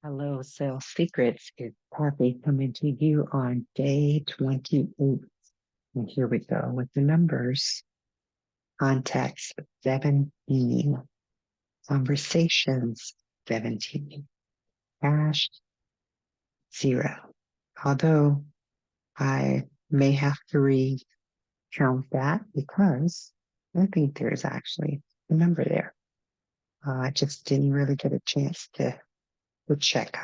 Hello, Sales Secrets. It's Kathy coming to you on day 28. And here we go with the numbers. Contacts 17. Conversations 17. Cash 0. Although I may have to recount that because I think there's actually a number there. I just didn't really get a chance to check.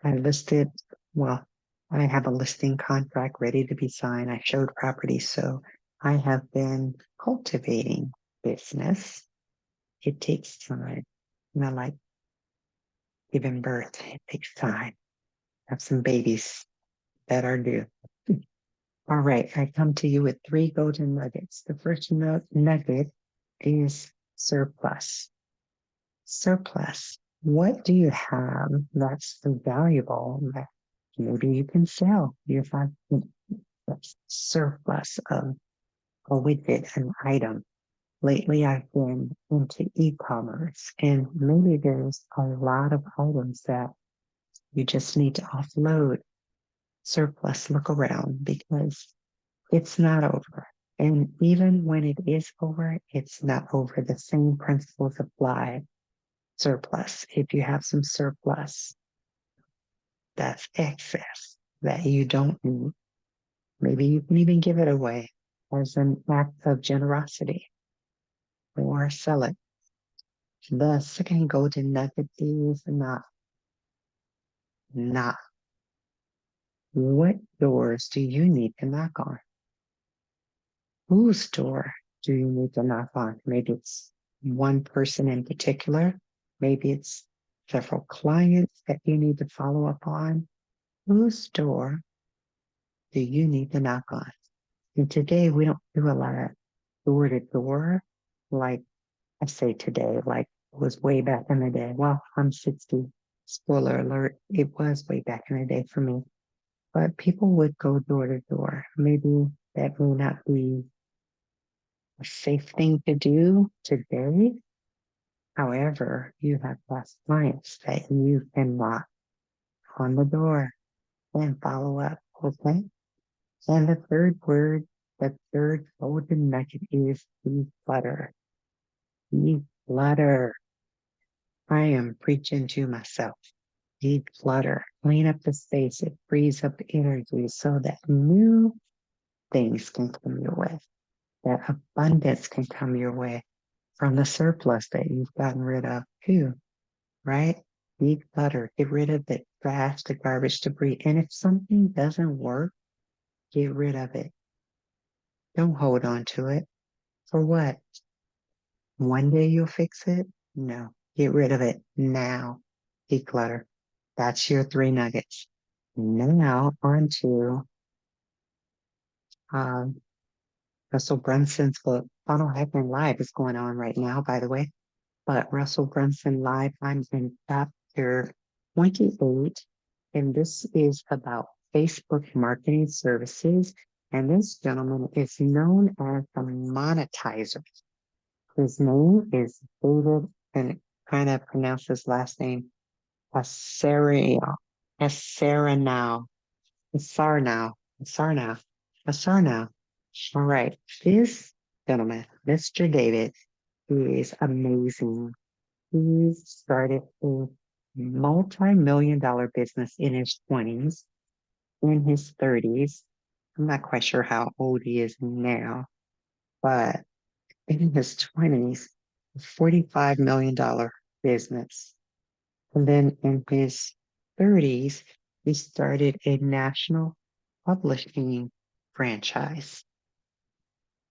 I listed, well, I have a listing contract ready to be signed. I showed property, so I have been cultivating business. It takes time. Like giving birth, it takes time. I have some babies that are due. All right, I come to you with three golden nuggets. The first nugget is surplus. Surplus. What do you have that's valuable that maybe you can sell? You have surplus of a widget, an item. Lately, I've been into e-commerce, and maybe there's a lot of items that you just need to offload. Surplus, look around because it's not over. And even when it is over, it's not over. The same principles apply. Surplus. If you have some surplus, that's excess that you don't need. Maybe you can even give it away as an act of generosity or sell it. The second golden nugget is not. What doors do you need to knock on? Whose door do you need to knock on? Maybe it's one person in particular. Maybe it's several clients that you need to follow up on. Whose door do you need to knock on? And today we don't do a lot of door to door, like I say today, like it was way back in the day. Well, I'm 60. Spoiler alert, it was way back in the day for me. But people would go door to door. Maybe that may not be a safe thing to do today. However, you have past clients that you can knock on the door and follow up. Okay. And the third golden nugget is declutter. Declutter. I am preaching to myself. Declutter. Clean up the space. It frees up energy so that new things can come your way, that abundance can come your way from the surplus that you've gotten rid of too, right? Declutter. Get rid of the trash, the garbage, debris. And if something doesn't work, get rid of it. Don't hold on to it. For what? One day you'll fix it? No. Get rid of it now. Declutter. That's your three nuggets. Now on to um, Russell Brunson's book. Funnel Hacking Live is going on right now, by the way. But Russell Brunson Live, I'm in chapter 28, and this is about Facebook marketing services. And this gentleman is known as the monetizer. His name is David, and kind of pronounce his last name Asariel, Asaranow, Asarnow, Asarnow, Asarnow. All right, this gentleman, Mr. David, is amazing. He started a multi-million dollar business in his 20s, in his 30s. I'm not quite sure how old he is now, but in his 20s, a $45 million business. And then in his 30s, he started a national publishing franchise.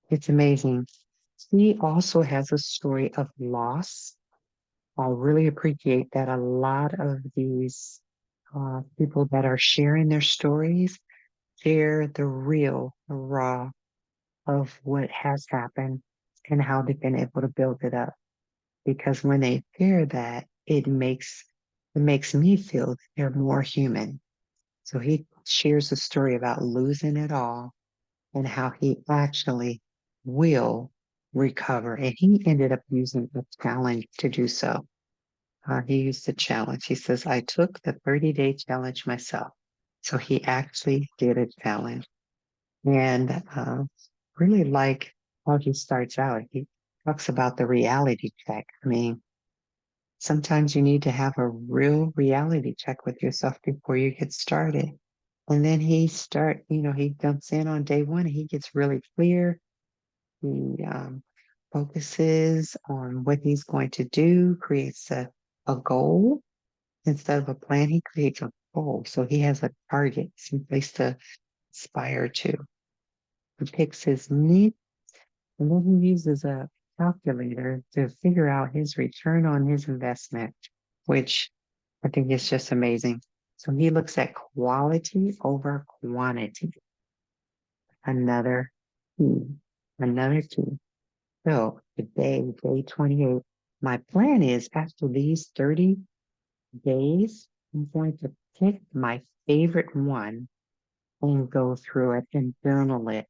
It's amazing. He also has a story of loss. I really appreciate that a lot of these people that are sharing their stories share the real, the raw of what has happened and how they've been able to build it up. Because when they share that, it makes me feel that they're more human. So he shares a story about losing it all and how he actually will recover. And he ended up using a challenge to do so. he used a challenge. He says, I took the 30-day challenge myself. So he actually did a challenge. And really like how he starts out. He talks about the reality check. I mean, sometimes you need to have a real reality check with yourself before you get started. And then he jumps in on day one and he gets really clear. He focuses on what he's going to do, creates a goal instead of a plan. He creates a goal. So he has a target, some place to aspire to. He picks his niche and then he uses a calculator to figure out his return on his investment, which I think is just amazing. So he looks at quality over quantity. Another key, another key. So today, day 28, my plan is after these 30 days, I'm going to pick my favorite one and go through it and journal it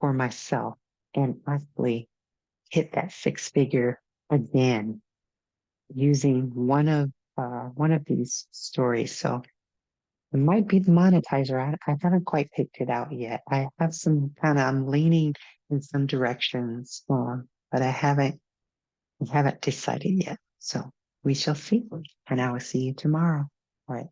for myself and actually hit that six figure again using one of these stories. So it might be the monetizer. I haven't quite picked it out yet. I have some I'm leaning in some directions, but I haven't decided yet. So we shall see. And I will see you tomorrow. All right.